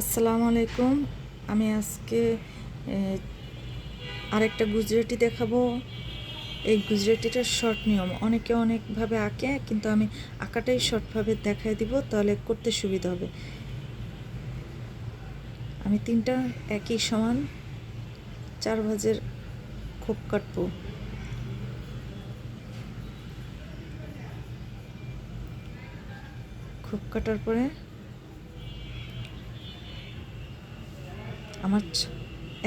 আসসালামু আলাইকুম। আমি আজকে আরেকটা গুজরাটি দেখাবো। এই গুজরাটিটার শর্ট নিয়ম, অনেকে অনেকভাবে আঁকে, কিন্তু আমি আঁকাটাই শর্টভাবে দেখাই দিব, তাহলে করতে সুবিধা হবে। আমি তিনটা একই সমান 4 ভাঁজের খোপ কাটবো। খোপ কাটার পরে আমার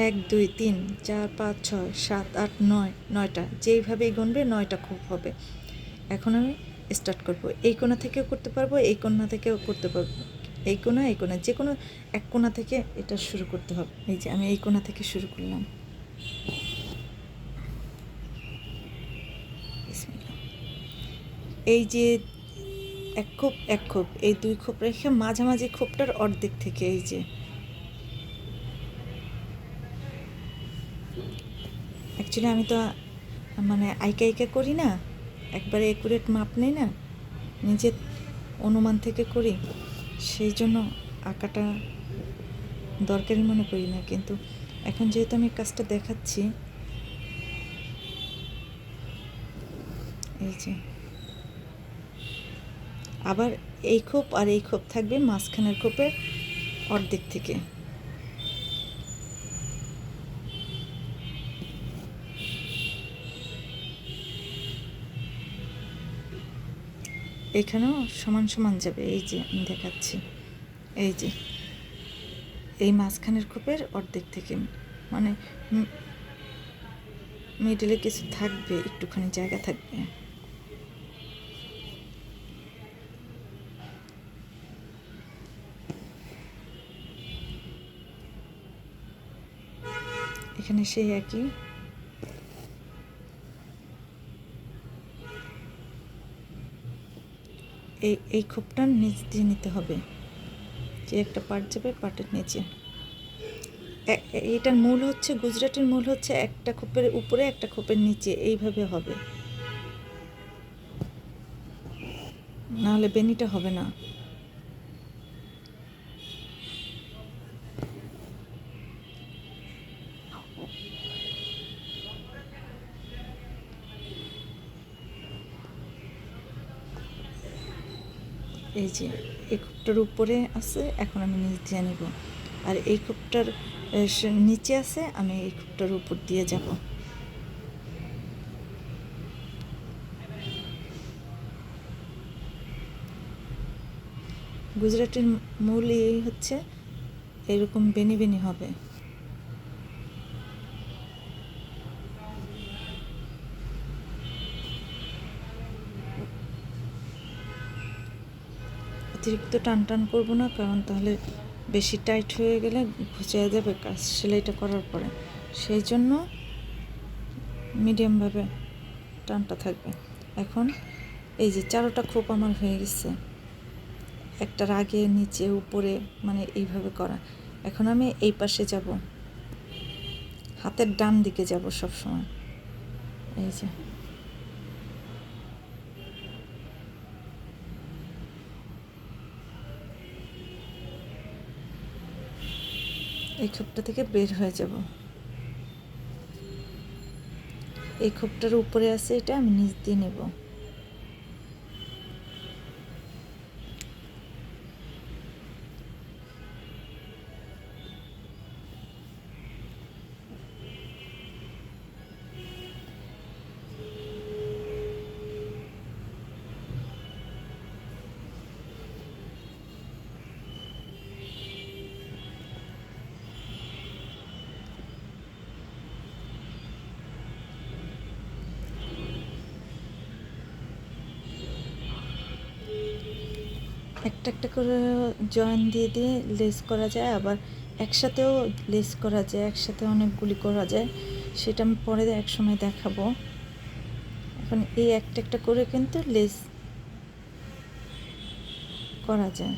1 2 3 4 5 6 7 8 9 9টা, যেইভাবেই গুনবে 9টা খোপ হবে। এখন আমি স্টার্ট করব। এই কোণা থেকেও করতে পারবো, এই কোণা থেকেও করতে পারবো, এই কোণা যে কোনো এক কোণা থেকে এটা শুরু করতে হবে। এই যে আমি এই কোণা থেকে শুরু করলাম। এই যে এক খোপ এই 2 খোপ রেখে মাঝামাঝি খোপটার অর্ধেক থেকে এই যে অ্যাকচুয়ালি আমি তো মানে আইকা করি না, একবারে একুরেট মাপ নেই না, নিজের অনুমান থেকে করি, সেই জন্য আঁকাটা দরকারি মনে করি না। কিন্তু এখন যেহেতু আমি কাজটা দেখাচ্ছি, এই যে আবার এই খোপ আর এই খোপ থাকবে মাঝখানের খোপের অর্ধেক থেকে। এখানেও সমান সমান যাবে, এই যে আমি দেখাচ্ছি, এই যে এই মাঝখানের খোপের অর্ধেক থেকে, মানে মিডলে কিছু থাকবে, একটুখানি জায়গা থাকবে। এখানে সেই একই, এই খোপটার নিচ দিয়ে নিতে হবে, যে একটা পার্ট যাবে, পার্টের নিচে। এটার মূল হচ্ছে, গুজরাটের মূল হচ্ছে একটা খোপের উপরে একটা খোপের নিচে, এইভাবে হবে, নাহলে বেনিটা হবে না। এই যে এই খোপটার উপরে আছে, এখন আমি নিচ দিয়ে নেব, আর এই খোপটার নিচে আছে, আমি এই খোপটার উপর দিয়ে যাব। গুজরাটের মূল এই হচ্ছে এরকম বেনি বেনি হবে। অতিরিক্ত টান টান করবো না, কারণ তাহলে বেশি টাইট হয়ে গেলে ঘুচে যাবে কাজ সেলাইটা করার পরে, সেই জন্য মিডিয়ামভাবে টানটা থাকবে। এখন এই যে 4টা খোপ আমার হয়ে গেছে, একটার আগে নিচে উপরে, মানে এইভাবে করা। এখন আমি এই পাশে যাব, হাতের ডান দিকে যাব সব সময়। এই যে এই খোপটা থেকে বের হয়ে যাব, এই খোপটার উপরে আছে, এটা আমি নিচ দিয়ে নেব। একটা একটা করে জয়েন দিয়ে দিয়ে লেস করা যায়, আবার একসাথেও লেস করা যায়, একসাথে অনেকগুলি করা যায়, সেটা আমি পরে এক সময় দেখাবো। এখন এই একটা একটা করে কিন্তু লেস করা যায়।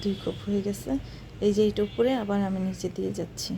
2 খোপ হয়ে গেছে। এই যে এইটা উপরে আবার আমি নিচে দিয়ে যাচ্ছি।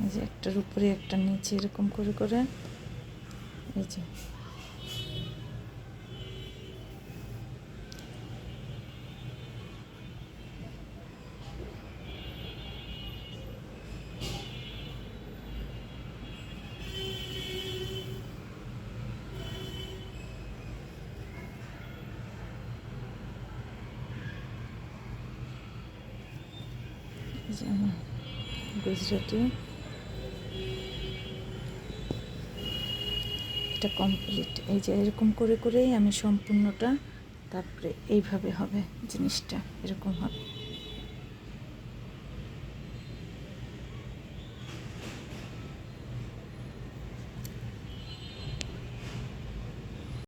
এই যে একটার উপরে একটা নিচে এরকম করে করে এই যে গুজরাটি এটা কমপ্লিট। এই যে এরকম করে করেই আমি সম্পূর্ণটা, তারপরে এইভাবে হবে জিনিসটা, এরকম হবে।